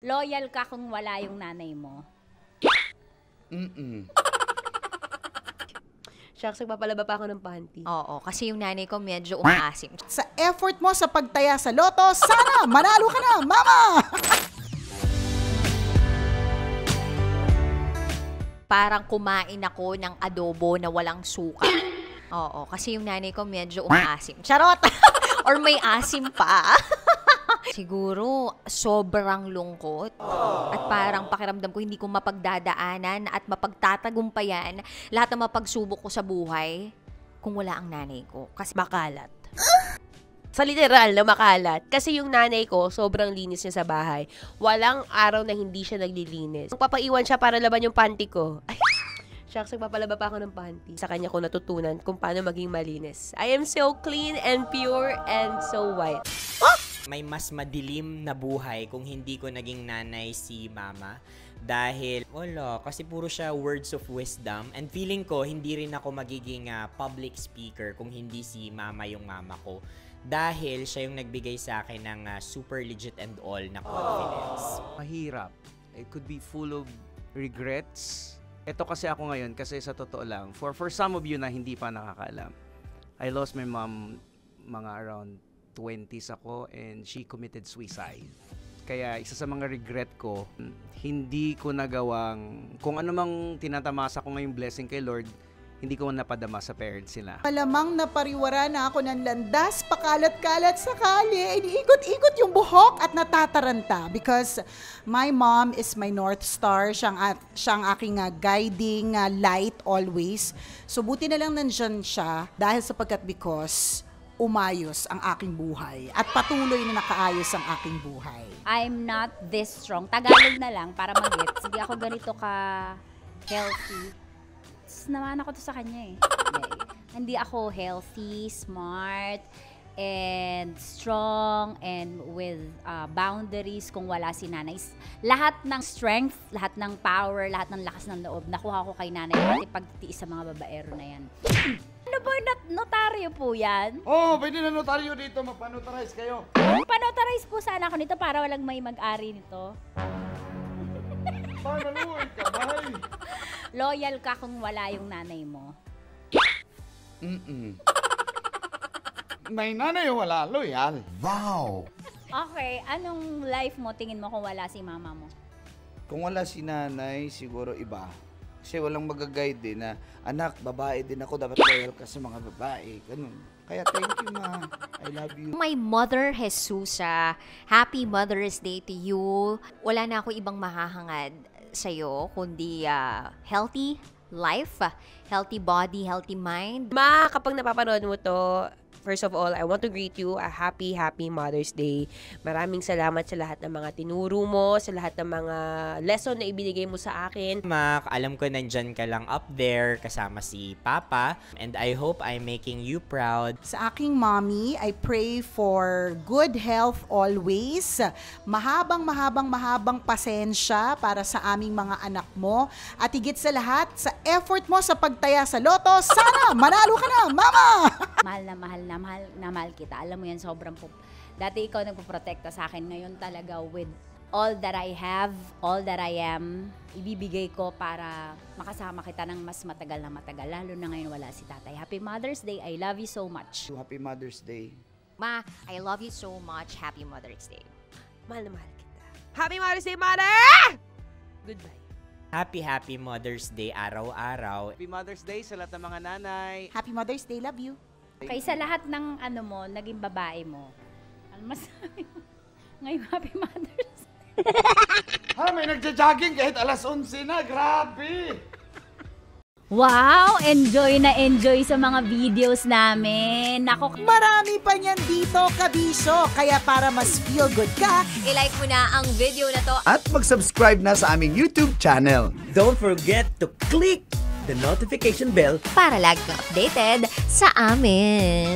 Loyal ka kung wala yung nanay mo? Shucks, nagpapalaba pa ako ng panty. Oo, kasi yung nanay ko medyo umaasim. Sa effort mo sa pagtaya sa loto, sana manalo ka na, mama! Parang kumain ako ng adobo na walang suka. Oo, kasi yung nanay ko medyo umaasim. Charot! Or may asim pa. Siguro, sobrang lungkot. At parang pakiramdam ko hindi ko mapagdadaanan at mapagtatagumpayan lahat ng mapagsubok ko sa buhay kung wala ang nanay ko. Kasi Makalat. Sa literal na makalat. Kasi yung nanay ko, sobrang linis niya sa bahay. Walang araw na hindi siya naglilinis. Papaiwan siya para laban yung panty ko. Ay, shucks, nagpapalaba pa ako ng panty. Sa kanya ko natutunan kung paano maging malinis. I am so clean and pure and so white. May mas madilim na buhay kung hindi ko naging nanay si mama. Dahil, wala, kasi puro siya words of wisdom. And feeling ko, hindi rin ako magiging public speaker kung hindi si mama yung mama ko. Dahil siya yung nagbigay sa akin ng super legit and all na confidence. Mahirap. It could be full of regrets. Ito kasi ako ngayon, kasi sa totoo lang, for some of you na hindi pa nakakaalam, I lost my mom mga around 20s ako and she committed suicide. Kaya isa sa mga regret ko, hindi ko nagawang, kung ano mang tinatamasa ko ngayong blessing kay Lord, hindi ko napadama sa parents nila. Malamang napariwara na ako ng landas, pakalat-kalat sakali, iniikot-ikot yung buhok at natataranta because my mom is my North Star, siyang aking guiding light always. So buti na lang nandyan siya dahil sapagkat because umayos ang aking buhay at patuloy na nakaayos ang aking buhay. I'm not this strong. Tagalog na lang para mag-gets. Hindi ako ganito ka healthy. Naman ako to sa kanya eh. Hindi ako healthy, smart, and strong, and with boundaries kung wala si nanay. Lahat ng strength, lahat ng power, lahat ng lakas ng loob, nakuha ko kay nanay. Pati pagtitiis sa mga babaero na yan. Ano po, notaryo po yan? Oo, pwede na notaryo dito. Mapanotarize kayo. Panotarize po sana ako nito para walang may mag-ari nito. Paano luwag ka, bahay? Loyal ka kung wala yung nanay mo? May nanay wala, loyal. Wow! Okay, anong life mo tingin mo kung wala si mama mo? Kung wala si nanay, siguro iba. Kasi walang mag-guide din na, anak, babae din ako, dapat loyal ka sa mga babae. Ganun. Kaya thank you, ma. I love you. My mother, Jesusa, happy Mother's Day to you. Wala na ako ibang mahahangad sa'yo, kundi healthy life, healthy body, healthy mind. Ma, kapag napapanood mo to, first of all, I want to greet you a happy Mother's Day. Maraming salamat sa lahat ng mga tinuro mo, sa lahat ng mga lesson na ibinigay mo sa akin. Mak, alam ko nandyan ka lang up there kasama si Papa. And I hope I'm making you proud. Sa aking mommy, I pray for good health always. Mahabang pasensya para sa aming mga anak mo. At higit sa lahat, sa effort mo sa pagtaya sa loto, sana manalo ka na, mama! Mahal na mahal kita. Alam mo yan, sobrang dati ikaw nagpoprotekta sa akin. Ngayon talaga with all that I have, all that I am, ibibigay ko para makasama kita ng mas matagal na matagal. Lalo na ngayon wala si tatay. Happy Mother's Day. I love you so much. Happy Mother's Day. Ma, I love you so much. Happy Mother's Day. Mahal na mahal kita. Happy Mother's Day, Mother! Goodbye. Happy Mother's Day araw-araw. Happy Mother's Day sa lahat ng mga nanay. Happy Mother's Day, love you. Okay, sa lahat ng ano mo, naging babae mo, ano masabi mo? Ngayon, Happy Mother's Day. Ha, may nagja-jogging kahit alas 11 na. Grabe! Wow! Enjoy na enjoy sa mga videos namin. Nako, Marami pa niyan dito, kabisyo. Kaya para mas feel good ka, I-like mo na ang video na to. At mag-subscribe na sa aming YouTube channel. Don't forget to click the notification bell Para lagi kang updated sa amin.